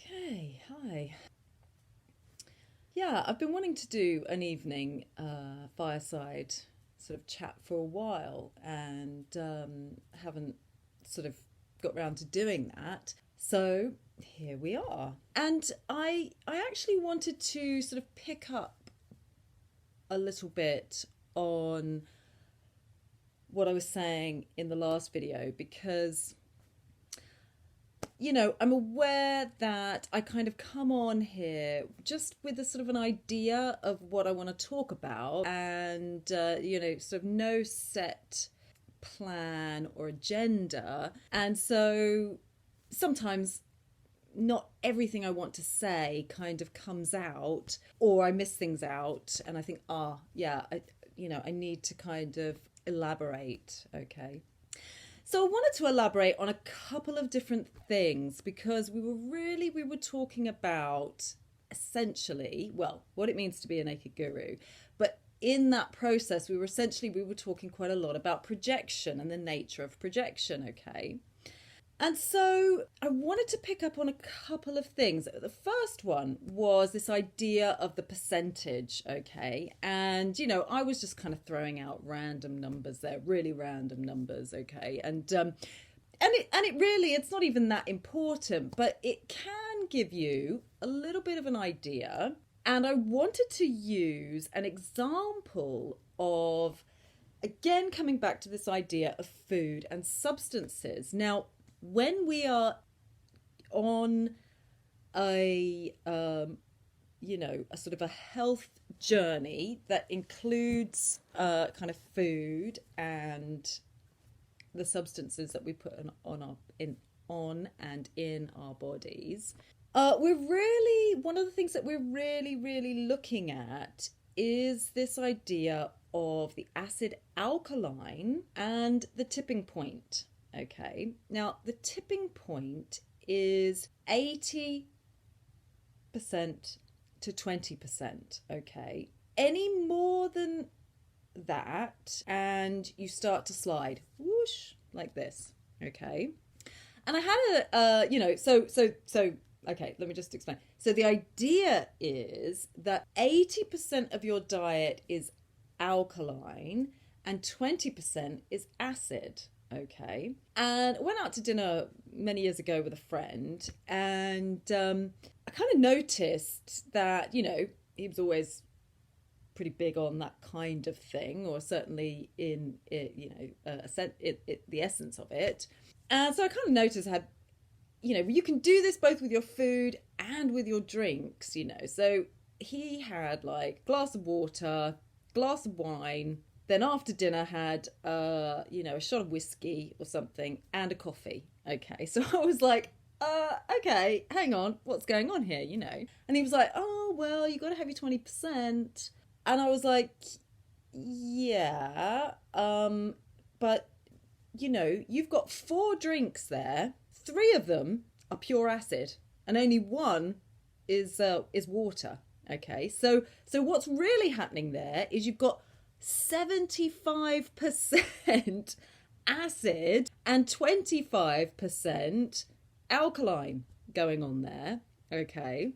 Okay, hi. Yeah, I've been wanting to do an evening fireside sort of chat for a while and haven't sort of got round to doing that. So here we are. And I actually wanted to sort of pick up a little bit on what I was saying in the last video because I'm aware that I kind of come on here just with a sort of an idea of what I want to talk about and, sort of no set plan or agenda. And so sometimes not everything I want to say kind of comes out, or I miss things out and I think, I need to kind of elaborate. Okay. So I wanted to elaborate on a couple of different things because we were talking about essentially, well, what it means to be a naked guru. But in that process, we were talking quite a lot about projection and the nature of projection, okay? And so I wanted to pick up on a couple of things. The first one was this idea of the percentage, okay? And, I was just kind of throwing out random numbers there, really random numbers, okay? And it really, it's not even that important, but it can give you a little bit of an idea. And I wanted to use an example of, again, coming back to this idea of food and substances. Now, when we are on a sort of a health journey that includes kind of food and the substances that we put on and in our bodies, one of the things that we're really looking at is this idea of the acid alkaline and the tipping point. Okay, now the tipping point is 80% to 20%. Okay, any more than that, and you start to slide, whoosh, like this. Okay, and I had okay, let me just explain. So the idea is that 80% of your diet is alkaline and 20% is acid. Okay. And I went out to dinner many years ago with a friend, and I kind of noticed that, he was always pretty big on that kind of thing, or certainly in it, the essence of it. And so I kind of noticed how, you can do this both with your food and with your drinks, So he had like glass of water, glass of wine, then after dinner had, a shot of whiskey or something and a coffee. Okay, so I was like, okay, hang on, what's going on here, And he was like, oh, well, you got to have your 20%. And I was like, yeah, but, you've got 4 drinks there. 3 of them are pure acid and only 1 is water. Okay, so what's really happening there is you've got 75% acid and 25% alkaline going on there. Okay.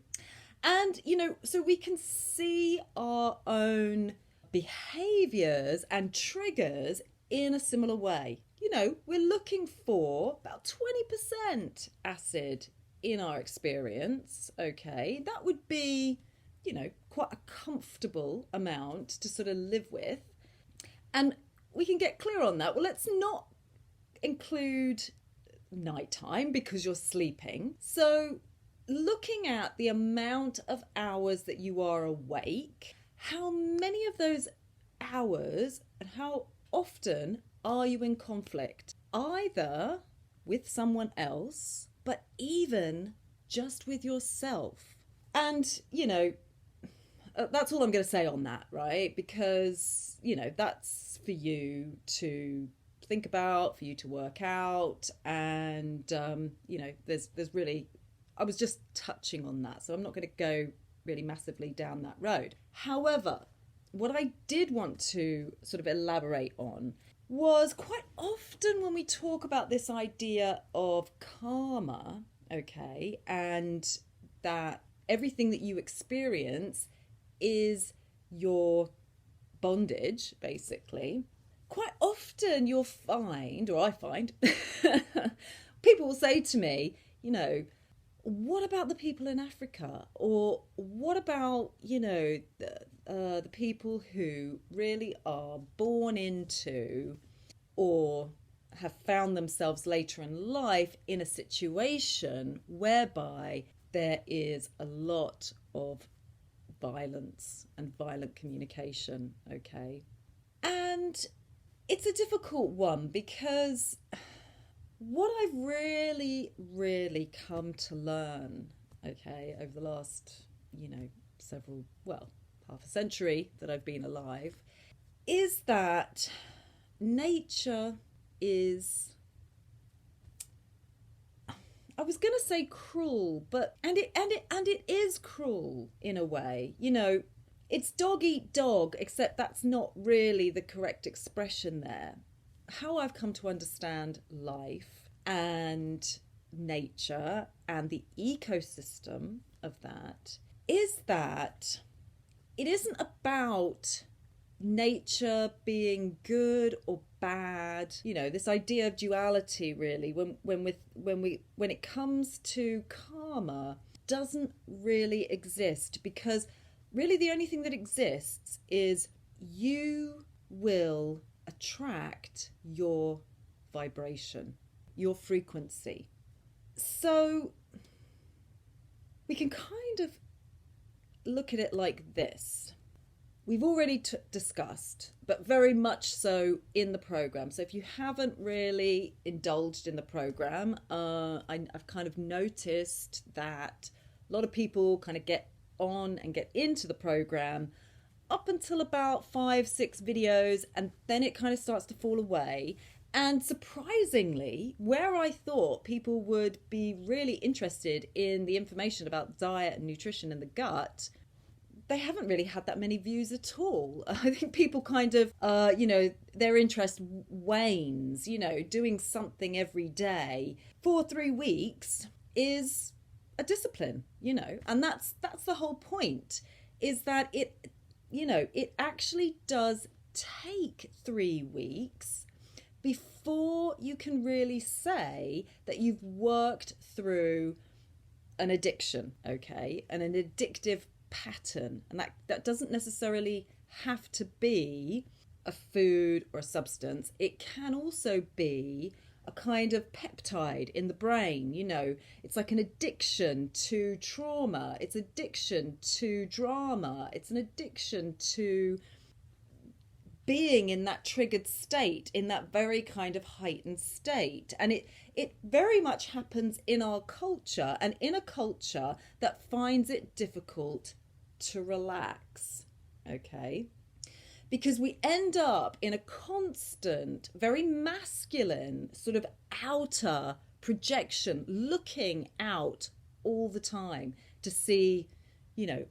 And, so we can see our own behaviors and triggers in a similar way. We're looking for about 20% acid in our experience. Okay. That would be quite a comfortable amount to sort of live with. And we can get clear on that. Well, let's not include nighttime because you're sleeping. So looking at the amount of hours that you are awake, how many of those hours and how often are you in conflict? Either with someone else, but even just with yourself. And, that's all I'm going to say on that, right? Because, that's for you to think about, for you to work out. And, there's really, I was just touching on that. So I'm not going to go really massively down that road. However, what I did want to sort of elaborate on was quite often when we talk about this idea of karma, okay, and that everything that you experience is your bondage, basically, quite often you'll find, or I find, people will say to me, what about the people in Africa? Or what about, the people who really are born into or have found themselves later in life in a situation whereby there is a lot of violence and violent communication, okay? And it's a difficult one because what I've really, really come to learn, okay, over the last, half a century that I've been alive, is that nature is, I was going to say cruel, but and it is cruel in a way. It's dog eat dog, except that's not really the correct expression there. How I've come to understand life and nature and the ecosystem of that is that it isn't about nature being good or bad, this idea of duality, really, when it comes to karma, doesn't really exist, because really the only thing that exists is you will attract your vibration, your frequency. So we can kind of look at it like this. We've already discussed, but very much so in the program. So if you haven't really indulged in the program, I've kind of noticed that a lot of people kind of get on and get into the program up until about 5-6 videos, and then it kind of starts to fall away. And surprisingly, where I thought people would be really interested in the information about diet and nutrition and the gut, they haven't really had that many views at all. I think people kind of, their interest wanes, doing something every day for 3 weeks is a discipline, and that's the whole point, is that it actually does take 3 weeks before you can really say that you've worked through an addiction, okay, and an addictive pattern. And that doesn't necessarily have to be a food or a substance. It can also be a kind of peptide in the brain. It's like an addiction to trauma, it's addiction to drama, it's an addiction to being in that triggered state, in that very kind of heightened state. And it very much happens in our culture, and in a culture that finds it difficult to relax, okay? Because we end up in a constant, very masculine sort of outer projection, looking out all the time to see,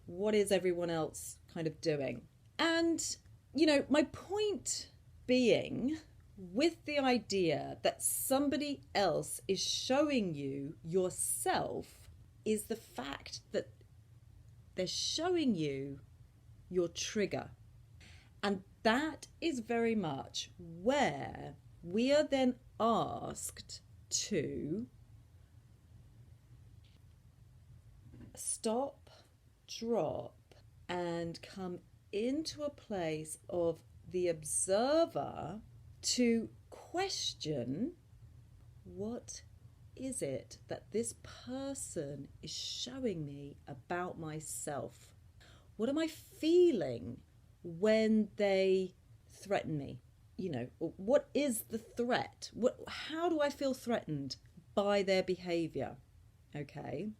what is everyone else kind of doing. And, my point being, with the idea that somebody else is showing you yourself, is the fact that they're showing you your trigger. And that is very much where we are then asked to stop, drop, and come into a place of the observer to question, what is it that this person is showing me about myself? What am I feeling when they threaten me? What is the threat? How do I feel threatened by their behavior? Okay.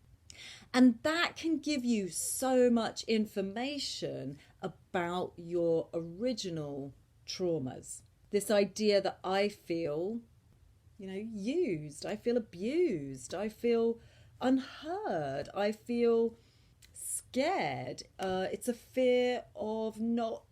And that can give you so much information about your original traumas. This idea that I feel, used, I feel abused, I feel unheard, I feel scared. It's a fear of not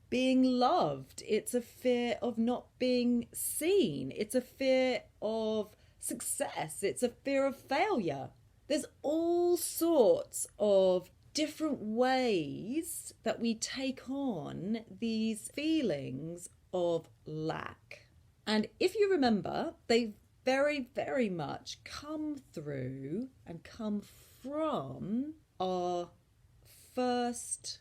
being loved. It's a fear of not being seen. It's a fear of success. It's a fear of failure. There's all sorts of different ways that we take on these feelings of lack. And if you remember, they very, very much come through and come from our first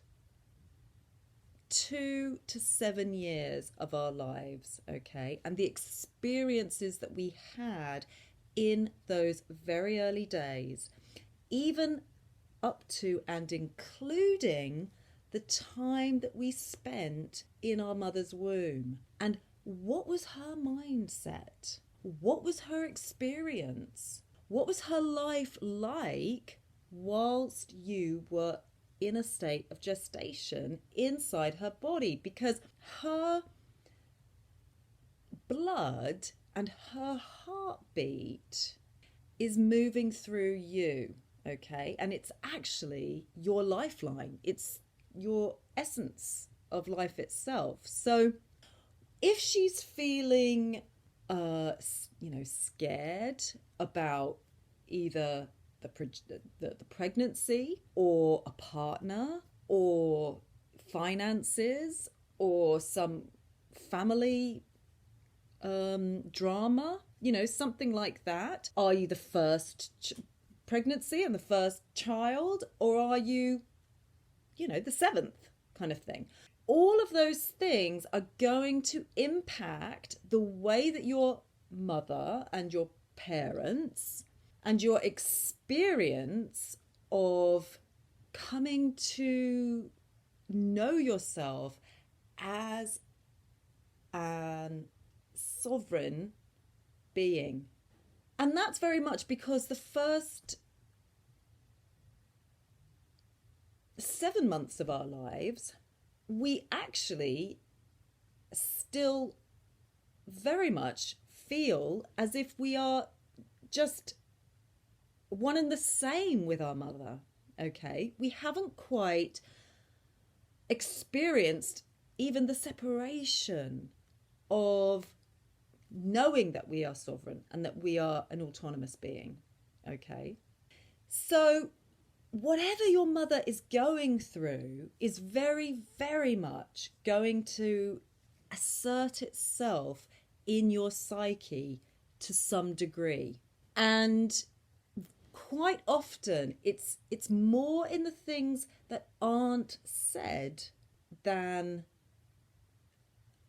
2 to 7 years of our lives, okay? And the experiences that we had in those very early days, even up to and including the time that we spent in our mother's womb. And what was her mindset? What was her experience? What was her life like whilst you were in a state of gestation inside her body? Because her blood and her heartbeat is moving through you, okay? And it's actually your lifeline. It's your essence of life itself. So if she's feeling, scared about either the pregnancy or a partner or finances or some family drama, something like that. Are you the first pregnancy and the first child, or are you, the seventh kind of thing? All of those things are going to impact the way that your mother and your parents and your experience of coming to know yourself as an sovereign being. And that's very much because the first 7 months of our lives, we actually still very much feel as if we are just one and the same with our mother, okay? We haven't quite experienced even the separation of knowing that we are sovereign and that we are an autonomous being, okay? So whatever your mother is going through is very, very much going to assert itself in your psyche to some degree. And quite often it's more in the things that aren't said than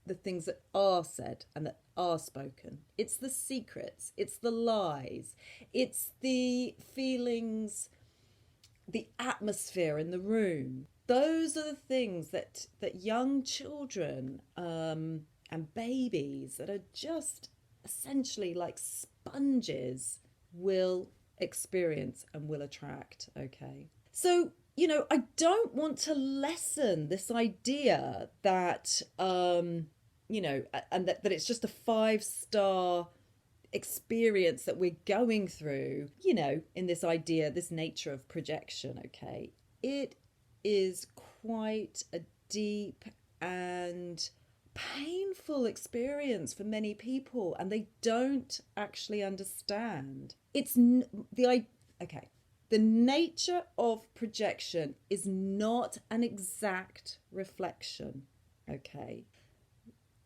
the things that are said and that are spoken. It's the secrets, it's the lies, it's the feelings, the atmosphere in the room. Those are the things that young children and babies that are just essentially like sponges will experience and will attract, okay? So, I don't want to lessen this idea that, and that it's just a 5-star experience that we're going through, in this idea, this nature of projection, okay? It is quite a deep and painful experience for many people, and they don't actually understand. The nature of projection is not an exact reflection, okay?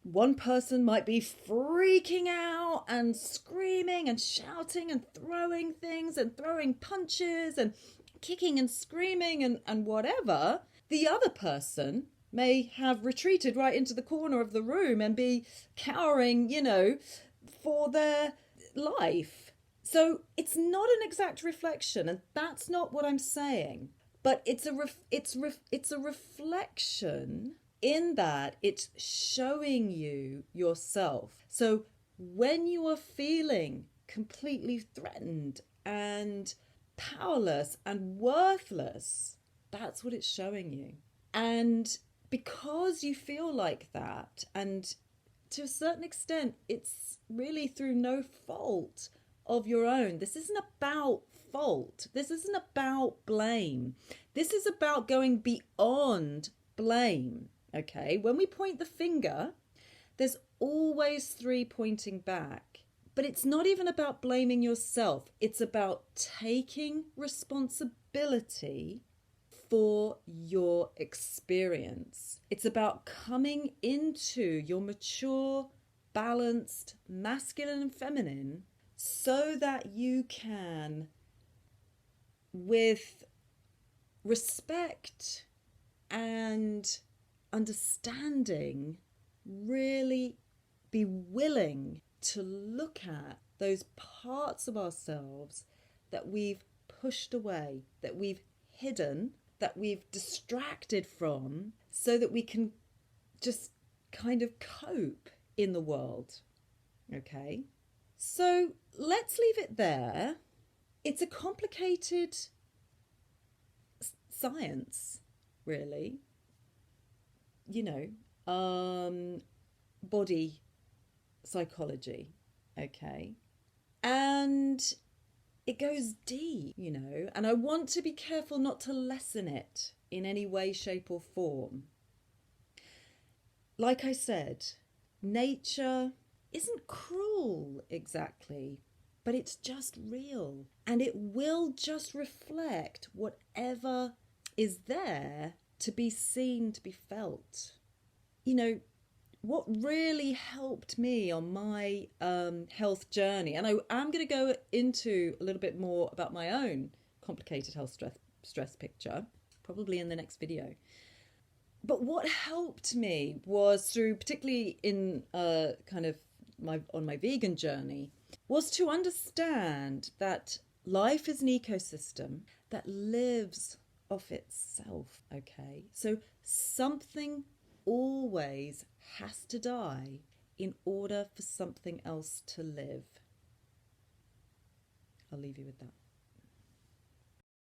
One person might be freaking out and screaming and shouting and throwing things and throwing punches and kicking and screaming and whatever. The other person may have retreated right into the corner of the room and be cowering, for their life. So it's not an exact reflection, and that's not what I'm saying. But it's a reflection in that it's showing you yourself. So when you are feeling completely threatened and powerless and worthless, that's what it's showing you. And because you feel like that, and to a certain extent, it's really through no fault of your own. This isn't about fault. This isn't about blame. This is about going beyond blame, okay? When we point the finger, there's always 3 pointing back. But it's not even about blaming yourself. It's about taking responsibility for your experience. It's about coming into your mature, balanced, masculine and feminine so that you can, with respect and understanding, really be willing to look at those parts of ourselves that we've pushed away, that we've hidden, that we've distracted from, so that we can just kind of cope in the world. Okay? So let's leave it there. It's a complicated science, really. Body psychology, okay? And it goes deep, and I want to be careful not to lessen it in any way, shape or form. Like I said, nature isn't cruel exactly, but it's just real, and it will just reflect whatever is there to be seen, to be felt. What really helped me on my health journey, and I am going to go into a little bit more about my own complicated health stress picture, probably in the next video. But what helped me was through, particularly in on my vegan journey, was to understand that life is an ecosystem that lives off itself, okay? So something always has to die in order for something else to live. I'll leave you with that.